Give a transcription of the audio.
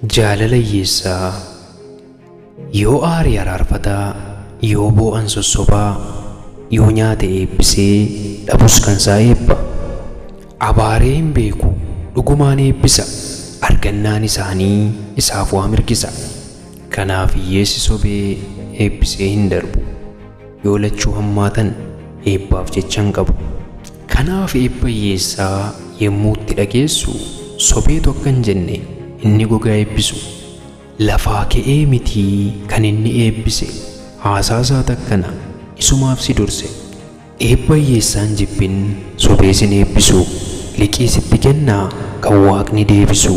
Jaalala hiyyeessaa yoo aarii araarfataa, yoo boo'an sossobaa, yoo nyaata eebbisee dhabus kan isaa eebba. Abaaree hin beeku dhugumaan eebbisa, argannaan isaanii isaaf waa mirgisa. Kanaaf hiyyeessi sobee eebbisee hin darbu, yoo lachuu hammaatan eebbaaf jecha hin qabu. Kanaaf eebba hiyyeessaa yommuu itti dhageessu sobeetu akka hin jenne inni gogaa eebbisu. Lafaa ka'ee mitii kan inni eebbise, haasaasaa takkana isumaaf si durse. Eebba hiyyeessaan jibbin sobee sin eebbisu, liqii sitti kennaa kan Waaqni deebisu.